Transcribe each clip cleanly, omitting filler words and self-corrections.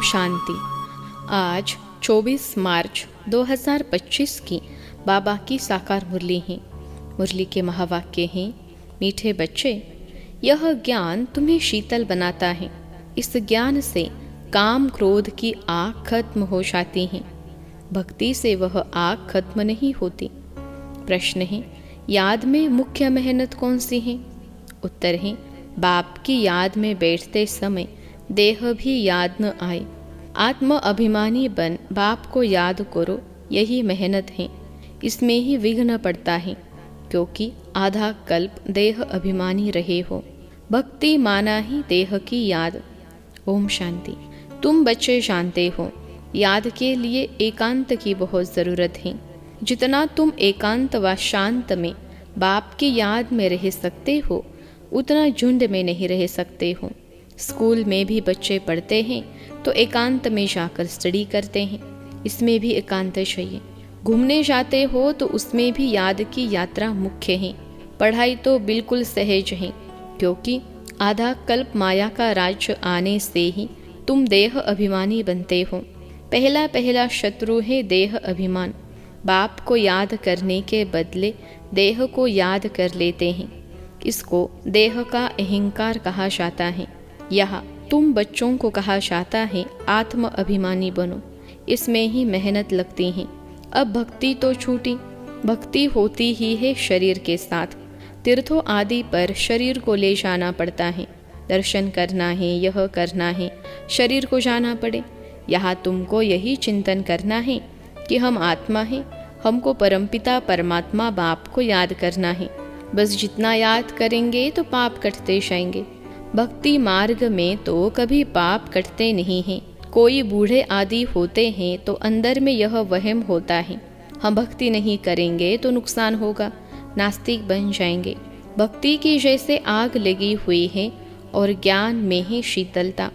शांति। आज 24 मार्च 2025 की बाबा की साकार मुरली है। मुरली के महावाक्य हैं, मीठे बच्चे, यह ज्ञान तुम्हें शीतल बनाता है। इस ज्ञान से काम क्रोध की आग खत्म हो जाती है। भक्ति से वह आग खत्म नहीं होती। प्रश्न है, याद में मुख्य मेहनत कौन सी है? उत्तर है, बाप की याद में बैठते समय देह भी याद न आए। आत्म अभिमानी बन बाप को याद करो, यही मेहनत है। इसमें ही विघ्न पड़ता है, क्योंकि आधा कल्प देह अभिमानी रहे हो। भक्ति माना ही देह की याद। ओम शांति। तुम बच्चे जानते हो, याद के लिए एकांत की बहुत ज़रूरत है। जितना तुम एकांत व शांत में बाप की याद में रह सकते हो, उतना झुंड में नहीं रह सकते हो। स्कूल में भी बच्चे पढ़ते हैं तो एकांत में जाकर स्टडी करते हैं, इसमें भी एकांत चाहिए। घूमने जाते हो तो उसमें भी याद की यात्रा मुख्य है। पढ़ाई तो बिल्कुल सहज है, क्योंकि आधा कल्प माया का राज्य आने से ही तुम देह अभिमानी बनते हो। पहला पहला शत्रु है देह अभिमान। बाप को याद करने के बदले देह को याद कर लेते हैं। इसको देह का अहंकार कहा जाता है। यह तुम बच्चों को कहा जाता है आत्म अभिमानी बनो। इसमें ही मेहनत लगती है। अब भक्ति तो छूटी, भक्ति होती ही है शरीर के साथ। तीर्थों आदि पर शरीर को ले जाना पड़ता है। दर्शन करना है, यह करना है, शरीर को जाना पड़े। यहाँ तुमको यही चिंतन करना है कि हम आत्मा हैं, हमको परमपिता परमात्मा बाप को याद करना है। बस जितना याद करेंगे तो पाप कटते जाएंगे। भक्ति मार्ग में तो कभी पाप कटते नहीं हैं। कोई बूढ़े आदि होते हैं तो अंदर में यह वहम होता है, हम भक्ति नहीं करेंगे तो नुकसान होगा, नास्तिक बन जाएंगे। भक्ति की जैसे आग लगी हुई है और ज्ञान में है शीतलता।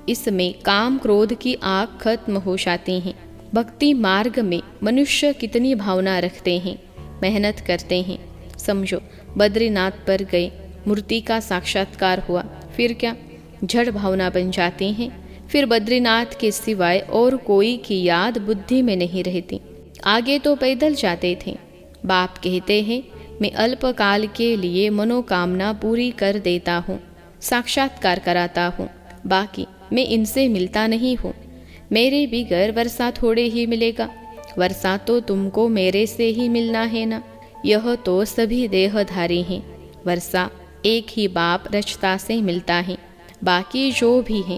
इसमें काम क्रोध की आग खत्म हो जाती है। भक्ति मार्ग में मनुष्य कितनी भावना रखते हैं, मेहनत करते हैं। समझो, बद्रीनाथ पर गए, मूर्ति का साक्षात्कार हुआ, फिर क्या जड़ भावना बन जाती हैं। फिर बद्रीनाथ के सिवाय और कोई की याद बुद्धि में नहीं रहती। आगे तो पैदल जाते थे। बाप कहते हैं, मैं अल्पकाल के लिए मनोकामना पूरी कर देता हूँ, साक्षात्कार कराता हूँ, बाकी मैं इनसे मिलता नहीं हूँ। मेरे बिगर वर्षा थोड़े ही मिलेगा। वर्षा तो तुमको मेरे से ही मिलना है ना। यह तो सभी देहधारी हैं। वर्षा एक ही बाप रचता से मिलता है। बाकी जो भी है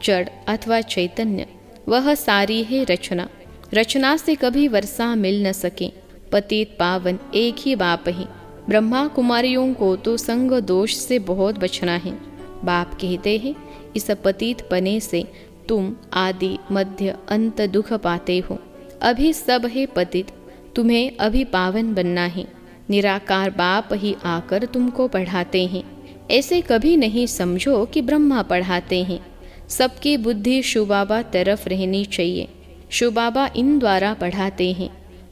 जड़ अथवा चैतन्य, वह सारी है रचना। रचना से कभी वर्षा मिल न सके। पतित पावन एक ही बाप है। ब्रह्मा कुमारियों को तो संग दोष से बहुत बचना है। बाप कहते हैं, इस पतित पने से तुम आदि मध्य अंत दुख पाते हो। अभी सब है पतित, तुम्हें अभी पावन बनना है। निराकार बाप ही आकर तुमको पढ़ाते हैं। ऐसे कभी नहीं समझो कि ब्रह्मा पढ़ाते हैं। सबकी बुद्धि शिव बाबा तरफ रहनी चाहिए। शिव बाबा इन द्वारा पढ़ाते हैं।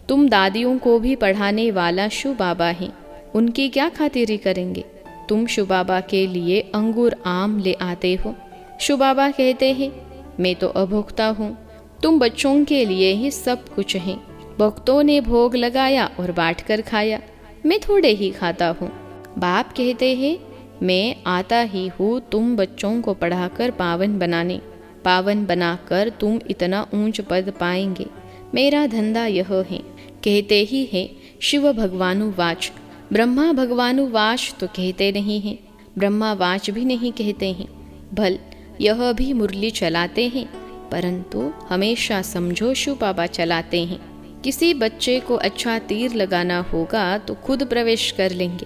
तुम दादियों को भी पढ़ाने वाला शिव बाबा है। उनकी क्या खातिरी करेंगे? तुम शिव बाबा के लिए अंगूर आम ले आते हो। शिव बाबा कहते हैं, मैं तो अभोक्ता हूँ, तुम बच्चों के लिए ही सब कुछ है। भक्तों ने भोग लगाया और बांट कर खाया, मैं थोड़े ही खाता हूँ। बाप कहते हैं, मैं आता ही हूँ तुम बच्चों को पढ़ाकर पावन बनाने। पावन बनाकर तुम इतना ऊंच पद पाएंगे। मेरा धंधा यह है। कहते ही है शिव भगवानुवाच। ब्रह्मा भगवानुवाच तो कहते नहीं हैं, ब्रह्मावाच भी नहीं कहते हैं। भल यह भी मुरली चलाते हैं, परंतु हमेशा समझो शिव बाबा चलाते हैं। किसी बच्चे को अच्छा तीर लगाना होगा तो खुद प्रवेश कर लेंगे।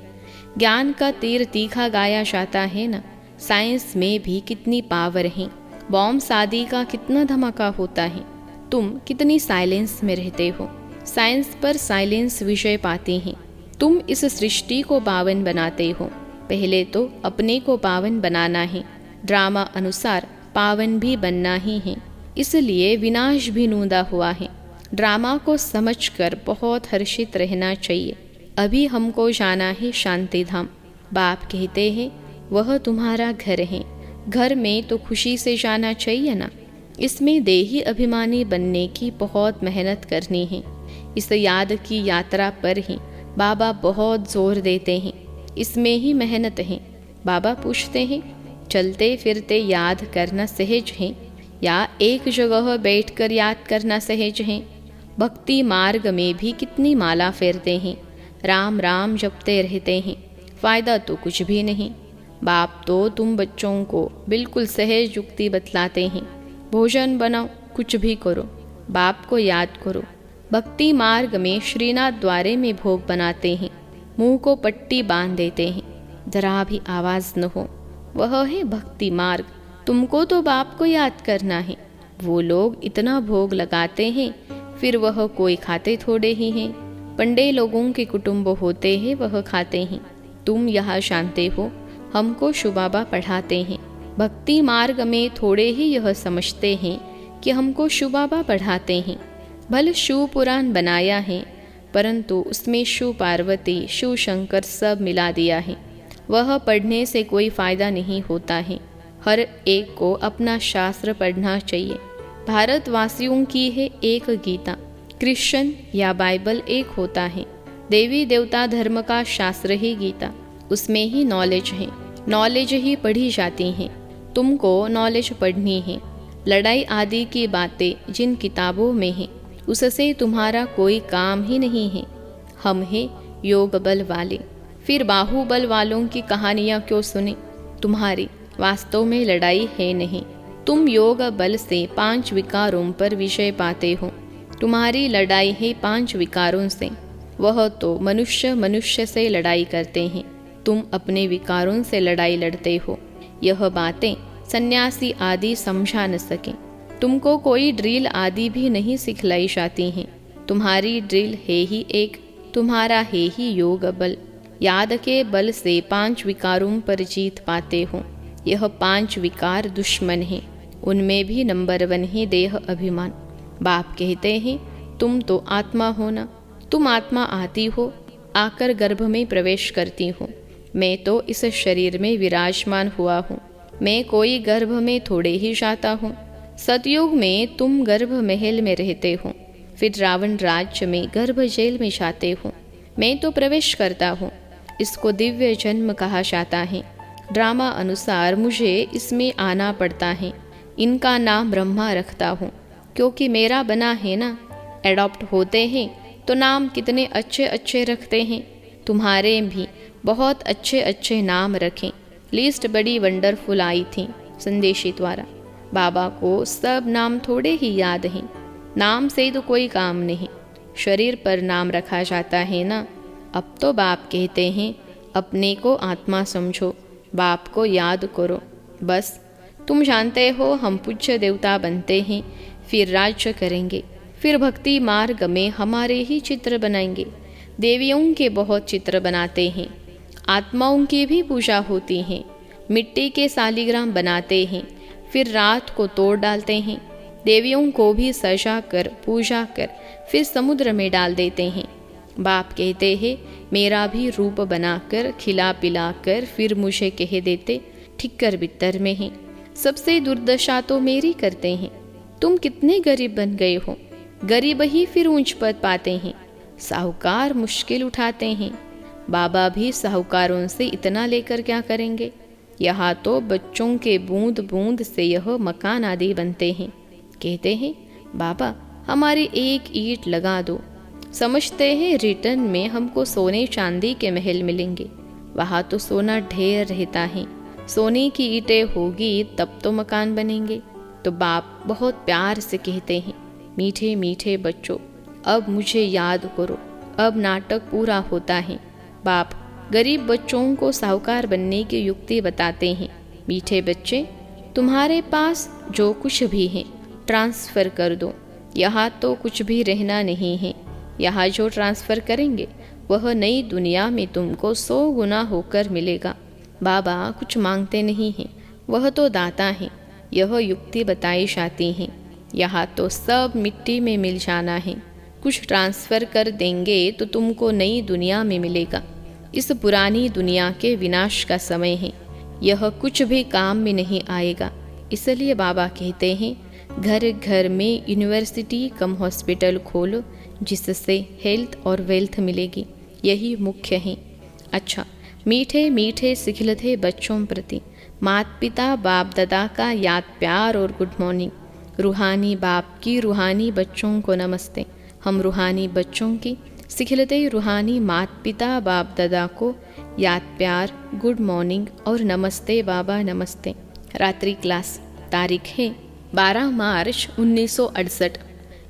ज्ञान का तीर तीखा गाया जाता है ना। साइंस में भी कितनी पावर है। बॉम्ब शादी का कितना धमाका होता है। तुम कितनी साइलेंस में रहते हो। साइंस पर साइलेंस विजय पाती हैं। तुम इस सृष्टि को पावन बनाते हो। पहले तो अपने को पावन बनाना है। ड्रामा अनुसार पावन भी बनना ही है। इसलिए विनाश भी नूंदा हुआ है। ड्रामा को समझकर बहुत हर्षित रहना चाहिए। अभी हमको जाना है शांति धाम। बाप कहते हैं, वह तुम्हारा घर है। घर में तो खुशी से जाना चाहिए ना। इसमें देही अभिमानी बनने की बहुत मेहनत करनी है। इस याद की यात्रा पर ही बाबा बहुत जोर देते हैं। इसमें ही मेहनत है। बाबा पूछते हैं, चलते फिरते याद करना सहज है या एक जगह बैठकर याद करना सहज है? भक्ति मार्ग में भी कितनी माला फेरते हैं, राम राम जपते रहते हैं, फायदा तो कुछ भी नहीं। बाप तो तुम बच्चों को बिल्कुल सहज युक्ति बतलाते हैं। भोजन बनाओ, कुछ भी करो, बाप को याद करो। भक्ति मार्ग में श्रीनाथ द्वारे में भोग बनाते हैं, मुंह को पट्टी बांध देते हैं, जरा भी आवाज न हो। वह है भक्ति मार्ग। तुमको तो बाप को याद करना है। वो लोग इतना भोग लगाते हैं, फिर वह कोई खाते थोड़े ही हैं। पंडे लोगों के कुटुंब होते हैं, वह खाते हैं। तुम यहाँ शांते हो, हमको शुबाबा पढ़ाते हैं। भक्ति मार्ग में थोड़े ही यह समझते हैं कि हमको शुबाबा पढ़ाते हैं। भले शिव पुराण बनाया है, परंतु उसमें शिव पार्वती, शिव शंकर सब मिला दिया है। वह पढ़ने से कोई फायदा नहीं होता है। हर एक को अपना शास्त्र पढ़ना चाहिए। भारतवासियों की है एक गीता, क्रिश्चियन या बाइबल एक होता है। देवी देवता धर्म का शास्त्र ही गीता, उसमें ही नॉलेज है। नॉलेज ही पढ़ी जाती हैं। तुमको नॉलेज पढ़नी है। लड़ाई आदि की बातें जिन किताबों में है, उससे तुम्हारा कोई काम ही नहीं है। हम हैं योग बल वाले, फिर बाहुबल वालों की कहानियाँ क्यों सुने? तुम्हारी वास्तव में लड़ाई है नहीं। तुम योग बल से 5 विकारों पर विजय पाते हो। तुम्हारी लड़ाई है 5 विकारों से। वह तो मनुष्य मनुष्य से लड़ाई करते हैं, तुम अपने विकारों से लड़ाई लड़ते हो। यह बातें सन्यासी आदि समझा न सके। तुमको कोई ड्रिल आदि भी नहीं सिखलाई जाती हैं। तुम्हारी ड्रिल है ही एक, तुम्हारा है ही योग बल। याद के बल से 5 विकारों पर जीत पाते हो। यह 5 विकार दुश्मन हैं। उनमें भी नंबर 1 है देह अभिमान। बाप कहते हैं, तुम तो आत्मा हो ना। तुम आत्मा आती हो, आकर गर्भ में प्रवेश करती हो। मैं तो इस शरीर में विराजमान हुआ हूँ। मैं कोई गर्भ में थोड़े ही जाता हूँ। सतयुग में तुम गर्भ महल में रहते हो, फिर रावण राज्य में गर्भ जेल में जाते हो। मैं तो प्रवेश करता हूँ। इसको दिव्य जन्म कहा जाता है। ड्रामा अनुसार मुझे इसमें आना पड़ता है। इनका नाम ब्रह्मा रखता हूँ, क्योंकि मेरा बना है ना। एडॉप्ट होते हैं तो नाम कितने अच्छे अच्छे रखते हैं। तुम्हारे भी बहुत अच्छे अच्छे नाम रखें। लिस्ट बड़ी वंडरफुल आई थी संदेशी द्वारा। बाबा को सब नाम थोड़े ही याद हैं। नाम से तो कोई काम नहीं, शरीर पर नाम रखा जाता है ना। अब तो बाप कहते हैं, अपने को आत्मा समझो, बाप को याद करो। बस तुम जानते हो, हम पूज्य देवता बनते हैं, फिर राज्य करेंगे, फिर भक्ति मार्ग में हमारे ही चित्र बनाएंगे। देवियों के बहुत चित्र बनाते हैं, आत्माओं की भी पूजा होती है। मिट्टी के सालिग्राम बनाते हैं, फिर रात को तोड़ डालते हैं। देवियों को भी सजा कर पूजा कर फिर समुद्र में डाल देते हैं। बाप कहते हैं, मेरा भी रूप बनाकर खिला पिला कर फिर मुझे कह देते, ठिक्कर बित्तर में है। सबसे दुर्दशा तो मेरी करते हैं। तुम कितने गरीब बन गए हो। गरीब ही फिर ऊंच पद पाते हैं। साहूकार मुश्किल उठाते हैं। बाबा भी साहूकारों से इतना लेकर क्या करेंगे। यहाँ तो बच्चों के बूंद बूंद से यह मकान आदि बनते हैं। कहते हैं, बाबा हमारी एक ईंट लगा दो। समझते हैं रिटर्न में हमको सोने चांदी के महल मिलेंगे। वहाँ तो सोना ढेर रहता है। सोने की ईंटें होगी तब तो मकान बनेंगे। तो बाप बहुत प्यार से कहते हैं, मीठे मीठे बच्चों, अब मुझे याद करो। अब नाटक पूरा होता है। बाप गरीब बच्चों को साहूकार बनने की युक्ति बताते हैं। मीठे बच्चे, तुम्हारे पास जो कुछ भी है ट्रांसफ़र कर दो। यहाँ तो कुछ भी रहना नहीं है। यहाँ जो ट्रांसफ़र करेंगे वह नई दुनिया में तुमको 100 गुना होकर मिलेगा। बाबा कुछ मांगते नहीं हैं, वह तो दाता हैं। यह युक्ति बताई जाती है। यहाँ तो सब मिट्टी में मिल जाना है। कुछ ट्रांसफ़र कर देंगे तो तुमको नई दुनिया में मिलेगा। इस पुरानी दुनिया के विनाश का समय है। यह कुछ भी काम में नहीं आएगा। इसलिए बाबा कहते हैं, घर घर में यूनिवर्सिटी कम हॉस्पिटल खोलो, जिससे हेल्थ और वेल्थ मिलेगी, यही मुख्य है। अच्छा, मीठे मीठे सिखलते बच्चों प्रति माता पिता बाप दादा का याद प्यार और गुड मॉर्निंग। रूहानी बाप की रूहानी बच्चों को नमस्ते। हम रूहानी बच्चों की सिखलते रूहानी माता पिता बाप दादा को याद प्यार, गुड मॉर्निंग और नमस्ते बाबा नमस्ते। रात्रि क्लास, तारीख है 12 मार्च 1968।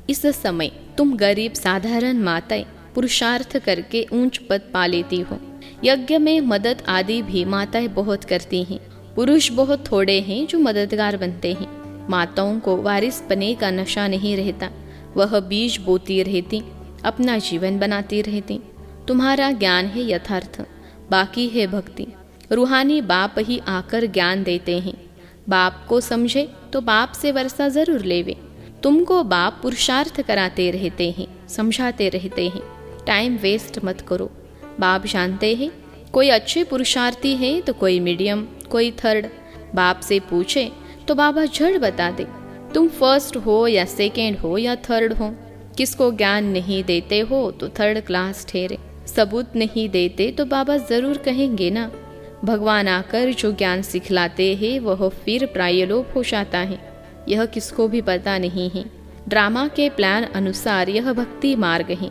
इस समय तुम गरीब साधारण माताएं पुरुषार्थ करके ऊंच पद पा लेती हो। यज्ञ में मदद आदि भी माताएं बहुत करती हैं। पुरुष बहुत थोड़े हैं जो मददगार बनते हैं। माताओं को वारिस बने का नशा नहीं रहता, वह बीज बोती रहती, अपना जीवन बनाती रहती। तुम्हारा ज्ञान है यथार्थ, बाकी है भक्ति। रूहानी बाप ही आकर ज्ञान देते हैं। बाप को समझे तो बाप से वर्षा जरूर लेवे। तुमको बाप पुरुषार्थ कराते रहते हैं, समझाते रहते हैं। टाइम वेस्ट मत करो। बाप जानते हैं कोई अच्छे पुरुषार्थी है तो कोई मीडियम, कोई थर्ड। बाप से पूछे तो बाबा झट बता दे तुम फर्स्ट हो या सेकेंड हो या थर्ड हो। किसको ज्ञान नहीं देते हो तो थर्ड क्लास ठहरे। सबूत नहीं देते तो बाबा जरूर कहेंगे ना। भगवान आकर जो ज्ञान सिखलाते हैं वह फिर प्रायलोप हो जाता है, यह किसको भी पता नहीं है। ड्रामा के प्लान अनुसार यह भक्ति मार्ग है,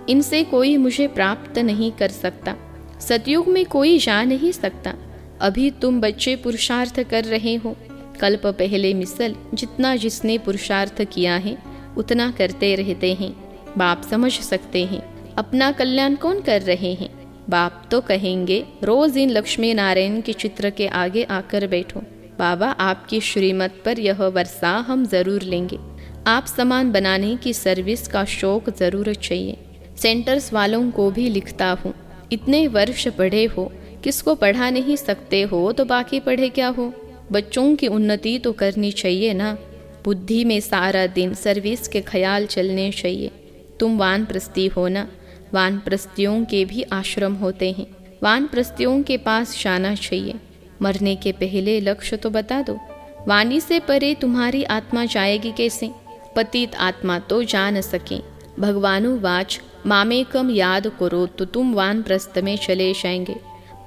इनसे कोई मुझे प्राप्त नहीं कर सकता। सतयुग में कोई जा नहीं सकता। अभी तुम बच्चे पुरुषार्थ कर रहे हो, कल्प पहले मिसल जितना जिसने पुरुषार्थ किया है उतना करते रहते हैं। बाप समझ सकते हैं अपना कल्याण कौन कर रहे हैं। बाप तो कहेंगे रोज इन लक्ष्मी नारायण के चित्र के आगे आकर बैठो। बाबा आपकी श्रीमत पर यह वर्षा हम जरूर लेंगे। आप सामान बनाने की सर्विस का शौक जरूर चाहिए। सेंटर्स वालों को भी लिखता हूँ, इतने वर्ष पढ़े हो, किसको पढ़ा नहीं सकते हो तो बाकी पढ़े क्या हो। बच्चों की उन्नति तो करनी चाहिए ना। बुद्धि में सारा दिन सर्विस के ख्याल चलने चाहिए। तुम वानप्रस्थी हो ना। वानप्रस्थियों के भी आश्रम होते हैं। वानप्रस्थियों के पास जाना चाहिए। मरने के पहले लक्ष्य तो बता दो। वाणी से परे तुम्हारी आत्मा जाएगी कैसे। पतित आत्मा तो जा न सके। भगवानुवाच मामेकम याद करो तो तुम वानप्रस्थ में चले जाएंगे।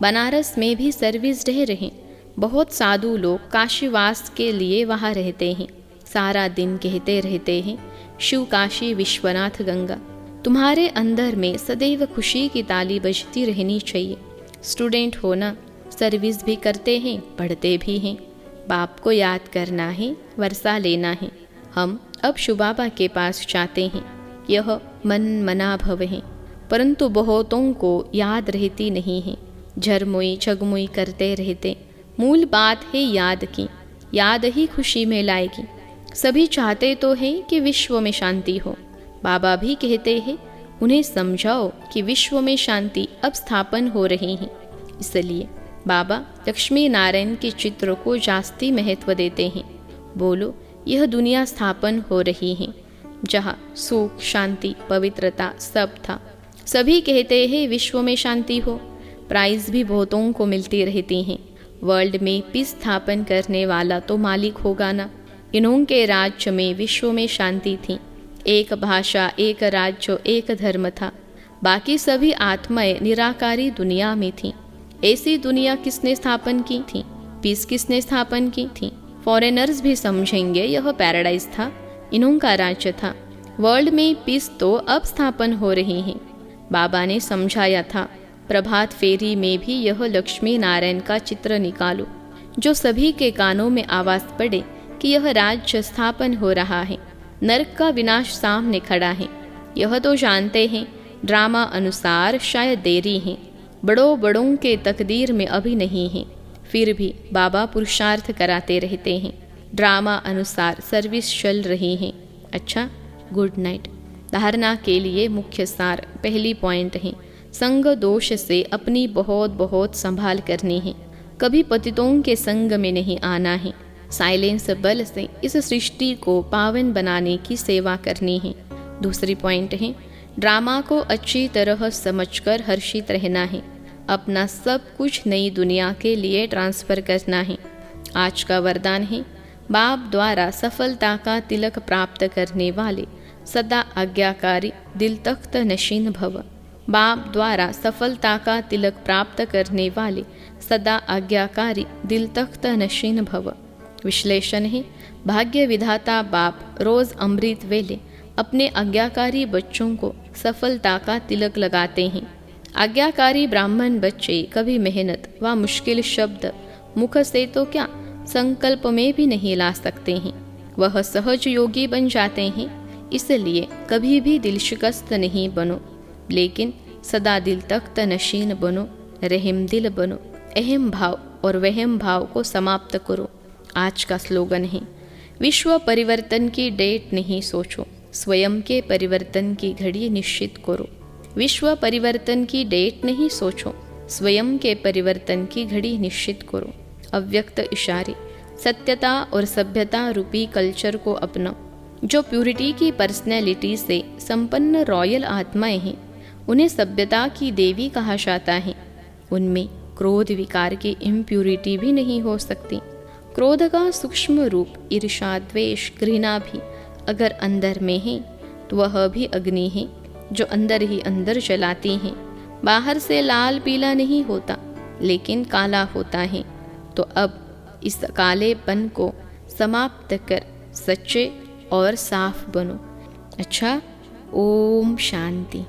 बनारस में भी सर्विस रह रहे। बहुत साधु लोग काशीवास के लिए वहाँ रहते हैं। सारा दिन कहते रहते हैं शिव काशी विश्वनाथ गंगा। तुम्हारे अंदर में सदैव खुशी की ताली बजती रहनी चाहिए। स्टूडेंट होना, सर्विस भी करते हैं, पढ़ते भी हैं। बाप को याद करना है, वर्षा लेना है। हम अब शिव बाबा के पास जाते हैं। यह मन मना भव है, परंतु बहुतों को याद रहती नहीं है। झरमुई झगमुई करते रहते। मूल बात है याद की। याद ही खुशी में लाएगी। सभी चाहते तो हैं कि विश्व में शांति हो। बाबा भी कहते हैं उन्हें समझाओ कि विश्व में शांति अब स्थापन हो रही है। इसलिए बाबा लक्ष्मी नारायण के चित्र को जास्ती महत्व देते हैं। बोलो यह दुनिया स्थापन हो रही है जहाँ सुख शांति पवित्रता सब था। सभी कहते हैं विश्व में शांति हो। प्राइज भी बहुतों को मिलती रहती हैं। वर्ल्ड में पीस स्थापन करने वाला तो मालिक होगा ना। इन्हों के राज्य में विश्व में शांति थी। एक भाषा, एक राज्य, एक धर्म था। बाकी सभी आत्माएं निराकारी दुनिया में थीं। ऐसी दुनिया किसने स्थापन की थी? पीस किसने स्थापन की थी? फॉरेनर्स भी समझेंगे यह पैराडाइज था, इन्हों का राज्य था। वर्ल्ड में पीस तो अब स्थापन हो रही है। बाबा ने समझाया था प्रभात फेरी में भी यह लक्ष्मी नारायण का चित्र निकालो, जो सभी के कानों में आवाज पड़े कि यह राज्य स्थापन हो रहा है। नरक का विनाश सामने खड़ा है। यह तो जानते हैं ड्रामा अनुसार शायद देरी है। बड़ों बड़ों के तकदीर में अभी नहीं है, फिर भी बाबा पुरुषार्थ कराते रहते हैं। ड्रामा अनुसार सर्विस चल रही है। अच्छा, गुड नाइट। धारणा के लिए मुख्य सार पहली पॉइंट है संग दोष से अपनी बहुत बहुत संभाल करनी है। कभी पतितों के संग में नहीं आना है। साइलेंस बल से इस सृष्टि को पावन बनाने की सेवा करनी है। दूसरी पॉइंट है ड्रामा को अच्छी तरह समझकर हर्षित रहना है। अपना सब कुछ नई दुनिया के लिए ट्रांसफर करना है। आज का वरदान है बाप द्वारा सफलता का तिलक प्राप्त करने वाले सदा आज्ञाकारी दिल तख्त नशीन भव। बाप द्वारा सफलता का तिलक प्राप्त करने वाले सदा आज्ञाकारी दिल तख्त नशीन भव। विश्लेषण है, भाग्य विधाता बाप रोज अमृत वेले अपने आज्ञाकारी बच्चों को सफलता का तिलक लगाते हैं। आज्ञाकारी ब्राह्मण बच्चे कभी मेहनत व मुश्किल शब्द मुख से तो क्या संकल्प में भी नहीं ला सकते हैं। वह सहज योगी बन जाते हैं। इसलिए कभी भी दिल शिकस्त नहीं बनो, लेकिन सदा दिल तख्त नशीन बनो, रहम दिल बनो। अहम भाव और वहम भाव को समाप्त करो। आज का स्लोगन है, विश्व परिवर्तन की डेट नहीं सोचो, स्वयं के परिवर्तन की घड़ी निश्चित करो। विश्व परिवर्तन की डेट नहीं सोचो, स्वयं के परिवर्तन की घड़ी निश्चित करो। अव्यक्त इशारे, सत्यता और सभ्यता रूपी कल्चर को अपनाओ। जो प्यूरिटी की पर्सनैलिटी से संपन्न रॉयल आत्माएं हैं, उन्हें सभ्यता की देवी कहा जाता है। उनमें क्रोध विकार की इम्प्यूरिटी भी नहीं हो सकती। क्रोध का सूक्ष्म रूप ईर्ष्या, द्वेष, घृणा भी अगर अंदर में है तो वह भी अग्नि है जो अंदर ही अंदर जलाती है। बाहर से लाल पीला नहीं होता, लेकिन काला होता है। तो अब इस कालेपन को समाप्त कर सच्चे और साफ बनो। अच्छा, ओम शांति।